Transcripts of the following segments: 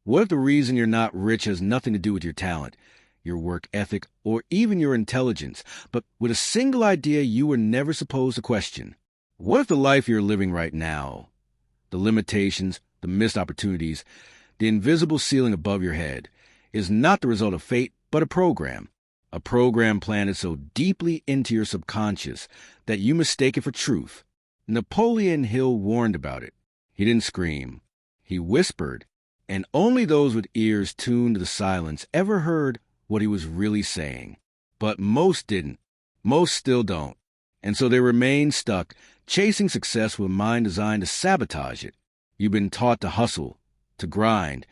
What if the reason you're not rich has nothing to do with your talent, your work ethic, or even your intelligence, but with a single idea you were never supposed to question? What if the life you're living right now, the limitations, the missed opportunities, the invisible ceiling above your head, is not the result of fate, but a program? A program planted so deeply into your subconscious that you mistake it for truth. Napoleon Hill warned about it. He didn't scream. He whispered, and only those with ears tuned to the silence ever heard what he was really saying. But most didn't. Most still don't. And so they remain stuck, chasing success with a mind designed to sabotage it. You've been taught to hustle, to grind,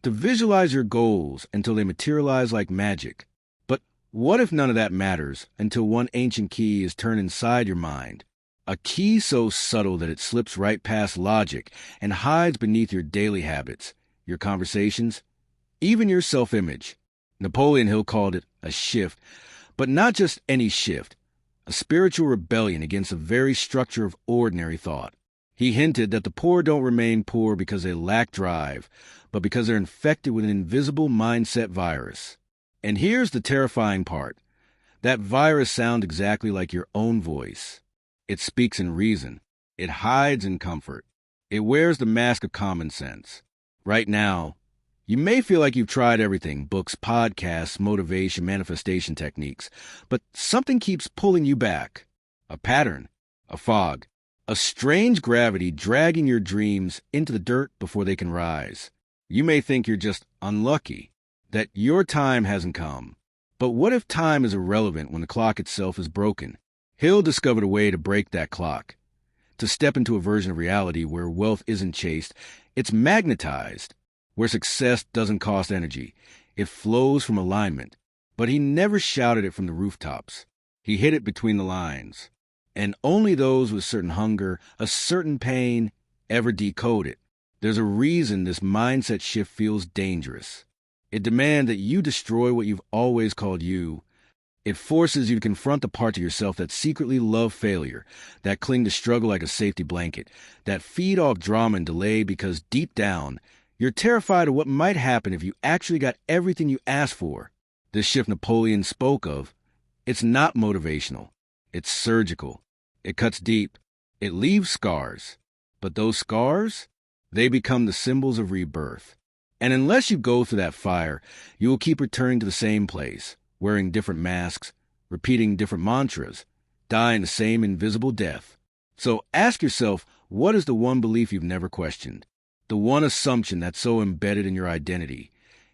to visualize your goals until they materialize like magic. But what if none of that matters until one ancient key is turned inside your mind? A key so subtle that it slips right past logic and hides beneath your daily habits, your conversations, even your self-image. Napoleon Hill called it a shift, but not just any shift, a spiritual rebellion against the very structure of ordinary thought. He hinted that the poor don't remain poor because they lack drive, but because they're infected with an invisible mindset virus. And here's the terrifying part. That virus sounds exactly like your own voice. It speaks in reason. It hides in comfort. It wears the mask of common sense. Right now, you may feel like you've tried everything, books, podcasts, motivation, manifestation techniques, but something keeps pulling you back. A pattern, a fog, a strange gravity dragging your dreams into the dirt before they can rise. You may think you're just unlucky, that your time hasn't come. But what if time is irrelevant when the clock itself is broken? Hill discovered a way to break that clock, to step into a version of reality where wealth isn't chased, it's magnetized, where success doesn't cost energy, it flows from alignment. But he never shouted it from the rooftops. He hid it between the lines. And only those with certain hunger, a certain pain, ever decode it. There's a reason this mindset shift feels dangerous. It demands that you destroy what you've always called you. It forces you to confront the parts of yourself that secretly love failure, that cling to struggle like a safety blanket, that feed off drama and delay because deep down, you're terrified of what might happen if you actually got everything you asked for. This shift Napoleon spoke of, it's not motivational. It's surgical. It cuts deep. It leaves scars. But those scars, they become the symbols of rebirth. And unless you go through that fire, you will keep returning to the same place, wearing different masks, repeating different mantras, dying the same invisible death. So ask yourself, what is the one belief you've never questioned? The one assumption that's so embedded in your identity.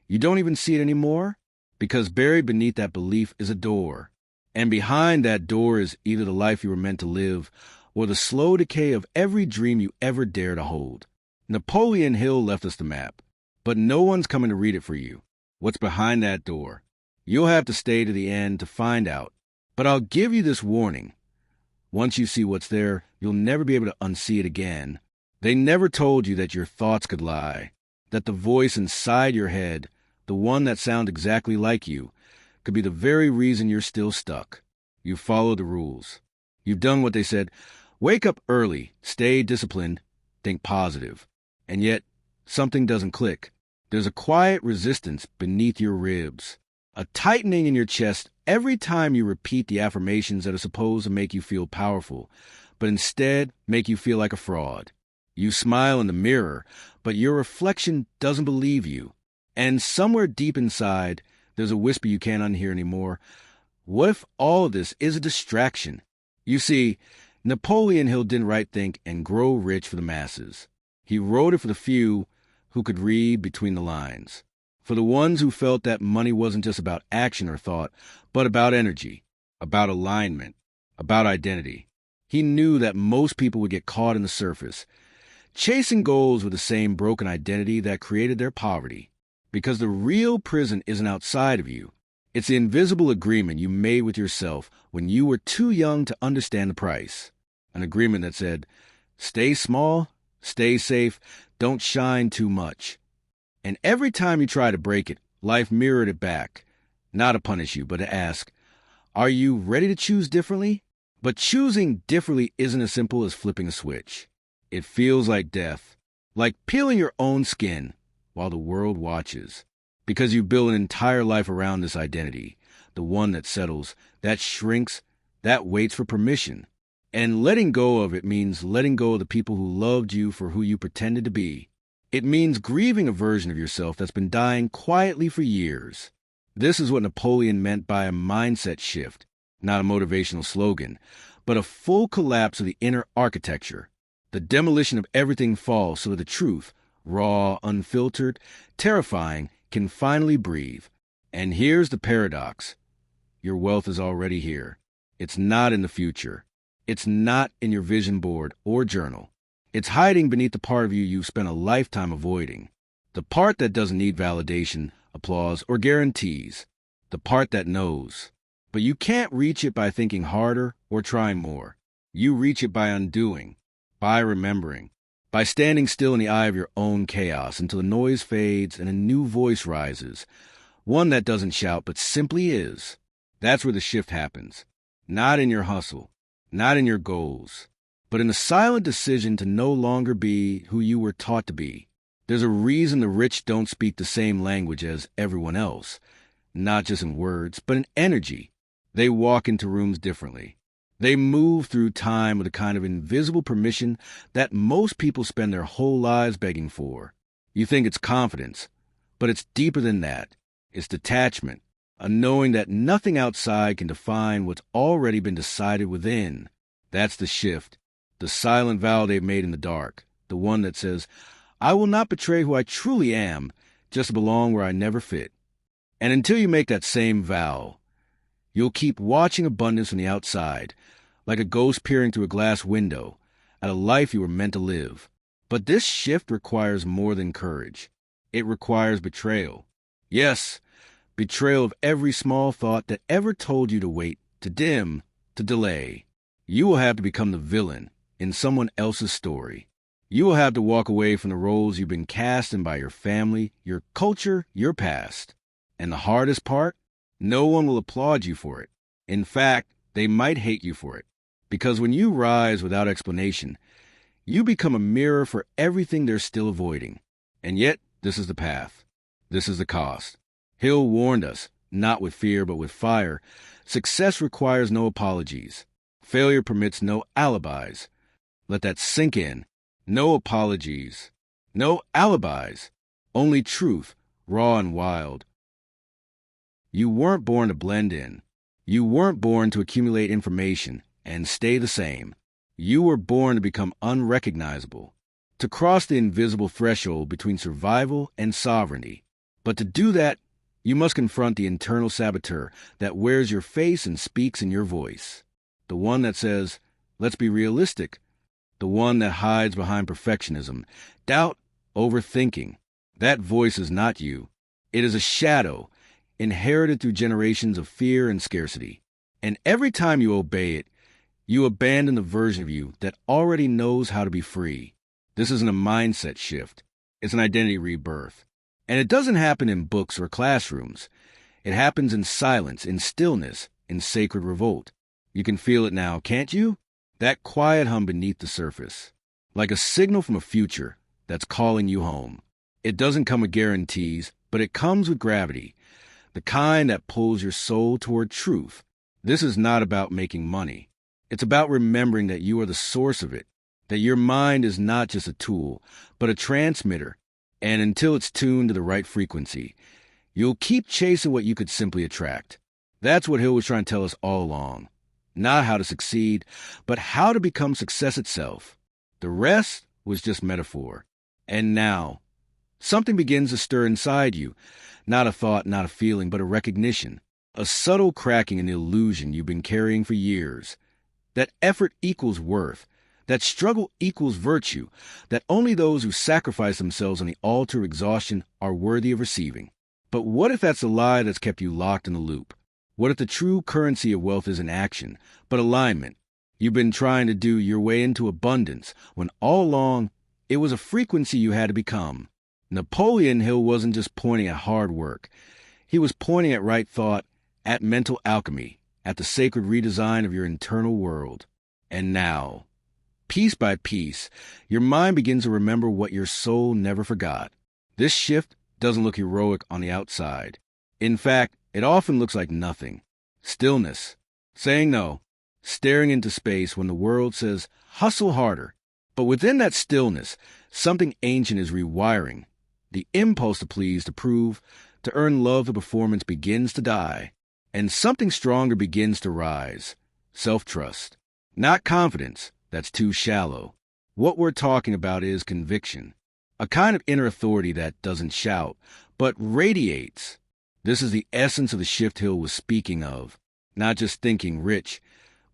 You don't even see it anymore? Because buried beneath that belief is a door. And behind that door is either the life you were meant to live or the slow decay of every dream you ever dare to hold. Napoleon Hill left us the map, but no one's coming to read it for you. What's behind that door? You'll have to stay to the end to find out. But I'll give you this warning. Once you see what's there, you'll never be able to unsee it again. They never told you that your thoughts could lie, that the voice inside your head, the one that sounds exactly like you, could be the very reason you're still stuck. You followed the rules. You've done what they said. Wake up early, stay disciplined, think positive. And yet, something doesn't click. There's a quiet resistance beneath your ribs, a tightening in your chest every time you repeat the affirmations that are supposed to make you feel powerful, but instead make you feel like a fraud. You smile in the mirror, but your reflection doesn't believe you. And somewhere deep inside, there's a whisper you can't unhear anymore. What if all of this is a distraction? You see, Napoleon Hill didn't write Think and Grow Rich for the masses. He wrote it for the few who could read between the lines. For the ones who felt that money wasn't just about action or thought, but about energy, about alignment, about identity. He knew that most people would get caught in the surface, chasing goals with the same broken identity that created their poverty. Because the real prison isn't outside of you. It's the invisible agreement you made with yourself when you were too young to understand the price. An agreement that said, stay small, stay safe, don't shine too much. And every time you try to break it, life mirrored it back, not to punish you, but to ask, are you ready to choose differently? But choosing differently isn't as simple as flipping a switch. It feels like death, like peeling your own skin, while the world watches. Because you build an entire life around this identity, the one that settles, that shrinks, that waits for permission. And letting go of it means letting go of the people who loved you for who you pretended to be. It means grieving a version of yourself that's been dying quietly for years. This is what Napoleon meant by a mindset shift, not a motivational slogan, but a full collapse of the inner architecture. The demolition of everything false so that the truth, raw, unfiltered, terrifying, can finally breathe. And here's the paradox. Your wealth is already here. It's not in the future. It's not in your vision board or journal. It's hiding beneath the part of you you've spent a lifetime avoiding. The part that doesn't need validation, applause, or guarantees. The part that knows. But you can't reach it by thinking harder or trying more. You reach it by undoing, by remembering, by standing still in the eye of your own chaos until the noise fades and a new voice rises, one that doesn't shout but simply is. That's where the shift happens. Not in your hustle, not in your goals, but in the silent decision to no longer be who you were taught to be. There's a reason the rich don't speak the same language as everyone else, not just in words, but in energy. They walk into rooms differently. They move through time with a kind of invisible permission that most people spend their whole lives begging for. You think it's confidence, but it's deeper than that. It's detachment, a knowing that nothing outside can define what's already been decided within. That's the shift, the silent vow they've made in the dark, the one that says, I will not betray who I truly am, just to belong where I never fit. And until you make that same vow, you'll keep watching abundance from the outside, like a ghost peering through a glass window, at a life you were meant to live. But this shift requires more than courage. It requires betrayal. Yes, betrayal of every small thought that ever told you to wait, to dim, to delay. You will have to become the villain in someone else's story. You will have to walk away from the roles you've been cast in by your family, your culture, your past. And the hardest part? No one will applaud you for it. In fact, they might hate you for it. Because when you rise without explanation, you become a mirror for everything they're still avoiding. And yet, this is the path. This is the cost. Hill warned us, not with fear but with fire. Success requires no apologies. Failure permits no alibis. Let that sink in. No apologies. No alibis. Only truth, raw and wild. You weren't born to blend in. You weren't born to accumulate information and stay the same. You were born to become unrecognizable, to cross the invisible threshold between survival and sovereignty. But to do that, you must confront the internal saboteur that wears your face and speaks in your voice. The one that says, let's be realistic. The one that hides behind perfectionism, doubt, overthinking. That voice is not you. It is a shadow, inherited through generations of fear and scarcity. And every time you obey it, you abandon the version of you that already knows how to be free. This isn't a mindset shift. It's an identity rebirth. And it doesn't happen in books or classrooms. It happens in silence, in stillness, in sacred revolt. You can feel it now, can't you? That quiet hum beneath the surface. Like a signal from a future that's calling you home. It doesn't come with guarantees, but it comes with gravity. The kind that pulls your soul toward truth. This is not about making money. It's about remembering that you are the source of it, that your mind is not just a tool, but a transmitter, and until it's tuned to the right frequency, you'll keep chasing what you could simply attract. That's what Hill was trying to tell us all along. Not how to succeed, but how to become success itself. The rest was just metaphor. And now, something begins to stir inside you. Not a thought, not a feeling, but a recognition. A subtle cracking in the illusion you've been carrying for years. That effort equals worth. That struggle equals virtue. That only those who sacrifice themselves on the altar of exhaustion are worthy of receiving. But what if that's a lie that's kept you locked in the loop? What if the true currency of wealth isn't action, but alignment? You've been trying to do your way into abundance, when all along it was a frequency you had to become. Napoleon Hill wasn't just pointing at hard work. He was pointing at right thought, at mental alchemy, at the sacred redesign of your internal world. And now, piece by piece, your mind begins to remember what your soul never forgot. This shift doesn't look heroic on the outside. In fact, it often looks like nothing. Stillness, saying no, staring into space when the world says, hustle harder. But within that stillness, something ancient is rewiring. The impulse to please, to prove, to earn love, the performance begins to die. And something stronger begins to rise. Self-trust. Not confidence, that's too shallow. What we're talking about is conviction. A kind of inner authority that doesn't shout, but radiates. This is the essence of the shift Hill was speaking of. Not just thinking rich,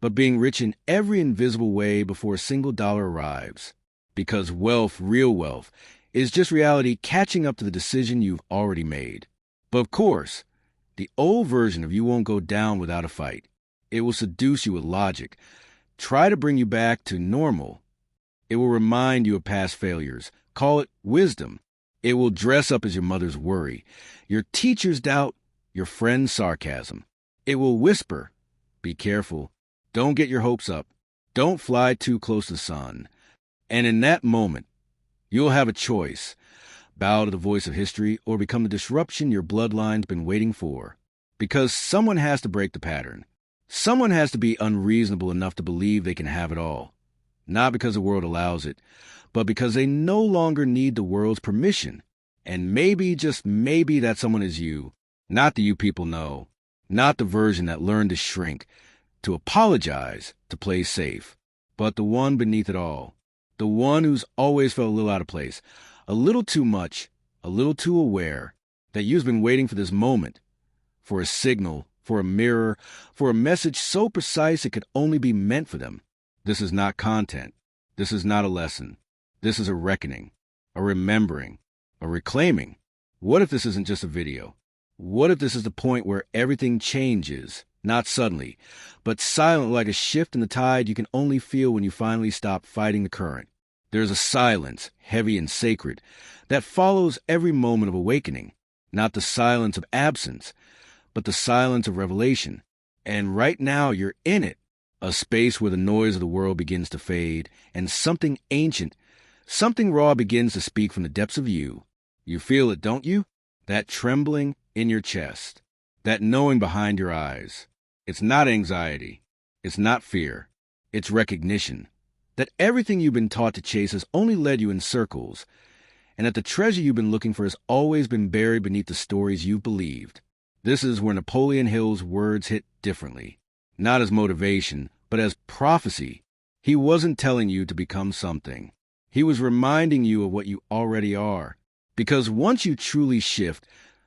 but being rich in every invisible way before a single dollar arrives. Because wealth, real wealth, is just reality catching up to the decision you've already made. But of course, the old version of you won't go down without a fight. It will seduce you with logic, try to bring you back to normal. It will remind you of past failures, call it wisdom. It will dress up as your mother's worry, your teacher's doubt, your friend's sarcasm. It will whisper, be careful, don't get your hopes up, don't fly too close to the sun. And in that moment, you'll have a choice. Bow to the voice of history or become the disruption your bloodline's been waiting for. Because someone has to break the pattern. Someone has to be unreasonable enough to believe they can have it all. Not because the world allows it, but because they no longer need the world's permission. And maybe, just maybe, that someone is you. Not the you people know. Not the version that learned to shrink, to apologize, to play safe. But the one beneath it all. The one who's always felt a little out of place. A little too much, a little too aware, that you've been waiting for this moment, for a signal, for a mirror, for a message so precise it could only be meant for them. This is not content. This is not a lesson. This is a reckoning, a remembering, a reclaiming. What if this isn't just a video? What if this is the point where everything changes, not suddenly, but silent like a shift in the tide you can only feel when you finally stop fighting the current? There's a silence, heavy and sacred, that follows every moment of awakening. Not the silence of absence, but the silence of revelation. And right now you're in it. A space where the noise of the world begins to fade, and something ancient, something raw begins to speak from the depths of you. You feel it, don't you? That trembling in your chest. That knowing behind your eyes. It's not anxiety. It's not fear. It's recognition. That everything you've been taught to chase has only led you in circles, and that the treasure you've been looking for has always been buried beneath the stories you've believed. This is where Napoleon Hill's words hit differently. Not as motivation, but as prophecy. He wasn't telling you to become something. He was reminding you of what you already are. Because once you truly shift,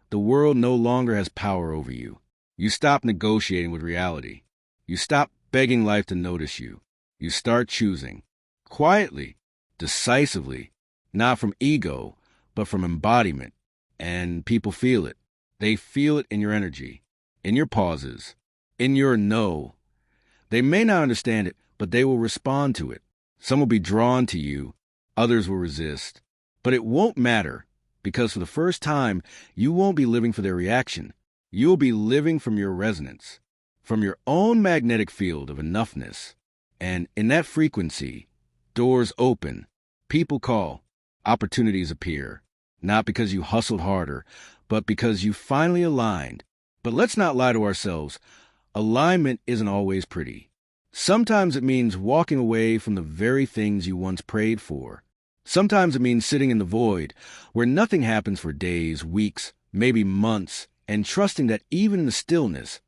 the world no longer has power over you. You stop negotiating with reality. You stop begging life to notice you. You start choosing, quietly, decisively, not from ego, but from embodiment. And people feel it. They feel it in your energy, in your pauses, in your no. They may not understand it, but they will respond to it. Some will be drawn to you, others will resist. But it won't matter, because for the first time, you won't be living for their reaction. You'll be living from your resonance, from your own magnetic field of enoughness. And in that frequency, doors open, people call, opportunities appear. Not because you hustled harder, but because you finally aligned. But let's not lie to ourselves. Alignment isn't always pretty. Sometimes it means walking away from the very things you once prayed for. Sometimes it means sitting in the void, where nothing happens for days, weeks, maybe months, and trusting that even in the stillness,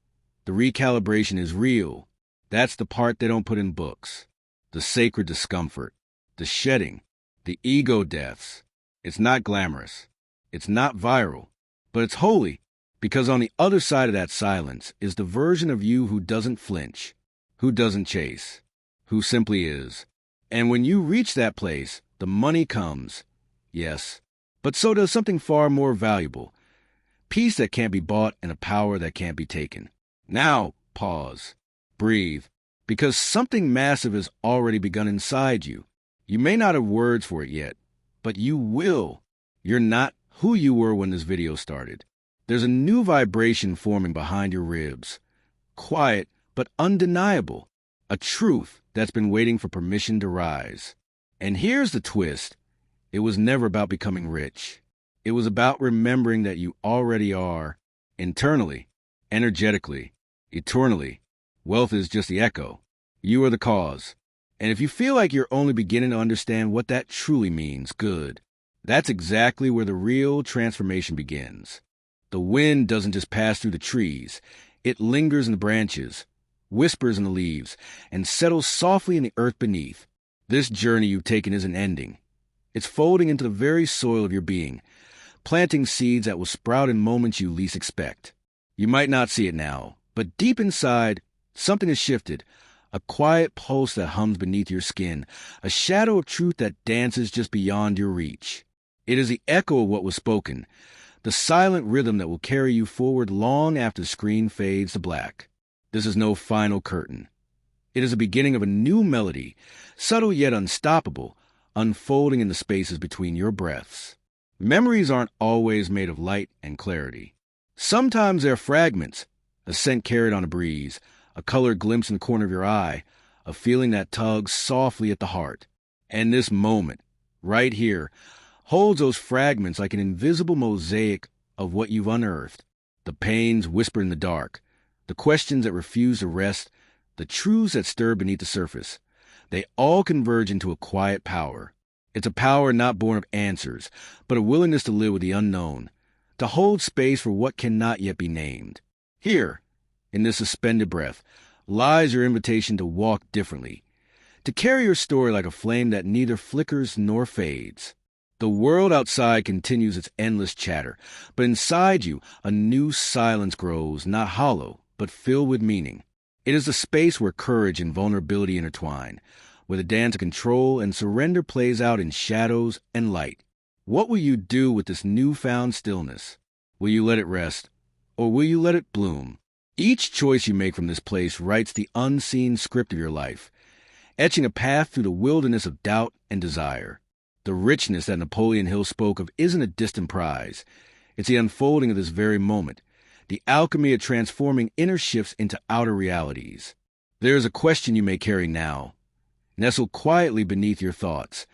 the recalibration is real. That's the part they don't put in books. The sacred discomfort, the shedding, the ego deaths. It's not glamorous. It's not viral. But it's holy, because on the other side of that silence is the version of you who doesn't flinch, who doesn't chase, who simply is. And when you reach that place, the money comes. Yes, but so does something far more valuable. Peace that can't be bought and a power that can't be taken. Now, pause. Breathe, because something massive has already begun inside you. You may not have words for it yet, but you will. You're not who you were when this video started. There's a new vibration forming behind your ribs. Quiet, but undeniable. A truth that's been waiting for permission to rise. And here's the twist. It was never about becoming rich. It was about remembering that you already are, internally, energetically, eternally. Wealth is just the echo. You are the cause. And if you feel like you're only beginning to understand what that truly means, good. That's exactly where the real transformation begins. The wind doesn't just pass through the trees. It lingers in the branches, whispers in the leaves, and settles softly in the earth beneath. This journey you've taken isn't ending. It's folding into the very soil of your being, planting seeds that will sprout in moments you least expect. You might not see it now, but deep inside, something has shifted. A quiet pulse that hums beneath your skin, a shadow of truth that dances just beyond your reach. It is the echo of what was spoken, the silent rhythm that will carry you forward long after the screen fades to black. This is no final curtain. It is the beginning of a new melody, subtle yet unstoppable, unfolding in the spaces between your breaths. Memories aren't always made of light and clarity. Sometimes they're fragments, a scent carried on a breeze, a colored glimpse in the corner of your eye, a feeling that tugs softly at the heart. And this moment, right here, holds those fragments like an invisible mosaic of what you've unearthed. The pains whispered in the dark, the questions that refuse to rest, the truths that stir beneath the surface. They all converge into a quiet power. It's a power not born of answers, but a willingness to live with the unknown, to hold space for what cannot yet be named. Here, in this suspended breath, lies your invitation to walk differently, to carry your story like a flame that neither flickers nor fades. The world outside continues its endless chatter, but inside you, a new silence grows, not hollow, but filled with meaning. It is the space where courage and vulnerability intertwine, where the dance of control and surrender plays out in shadows and light. What will you do with this newfound stillness? Will you let it rest, or will you let it bloom? Each choice you make from this place writes the unseen script of your life, etching a path through the wilderness of doubt and desire. The richness that Napoleon Hill spoke of isn't a distant prize. It's the unfolding of this very moment, the alchemy of transforming inner shifts into outer realities. There is a question you may carry now, nestled quietly beneath your thoughts.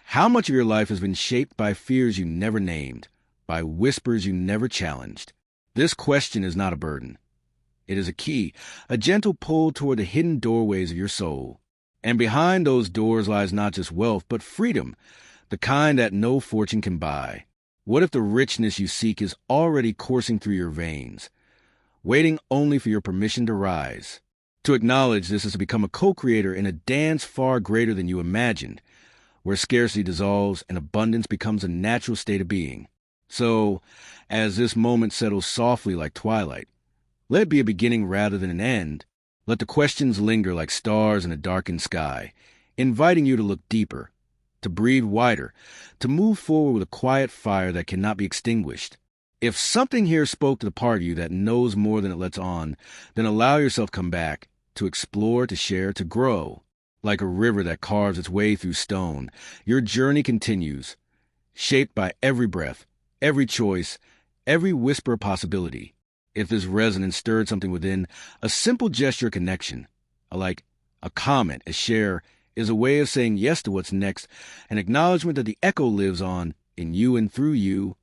How much of your life has been shaped by fears you never named, by whispers you never challenged? This question is not a burden. It is a key, a gentle pull toward the hidden doorways of your soul. And behind those doors lies not just wealth, but freedom, the kind that no fortune can buy. What if the richness you seek is already coursing through your veins, waiting only for your permission to rise? To acknowledge this is to become a co-creator in a dance far greater than you imagined, where scarcity dissolves and abundance becomes a natural state of being. So, as this moment settles softly like twilight, let it be a beginning rather than an end. Let the questions linger like stars in a darkened sky, inviting you to look deeper, to breathe wider, to move forward with a quiet fire that cannot be extinguished. If something here spoke to the part of you that knows more than it lets on, then allow yourself to come back, to explore, to share, to grow. Like a river that carves its way through stone, your journey continues, shaped by every breath, every choice, every whisper of possibility. If this resonance stirred something within, a simple gesture of connection, a comment, a share, is a way of saying yes to what's next, an acknowledgement that the echo lives on in you and through you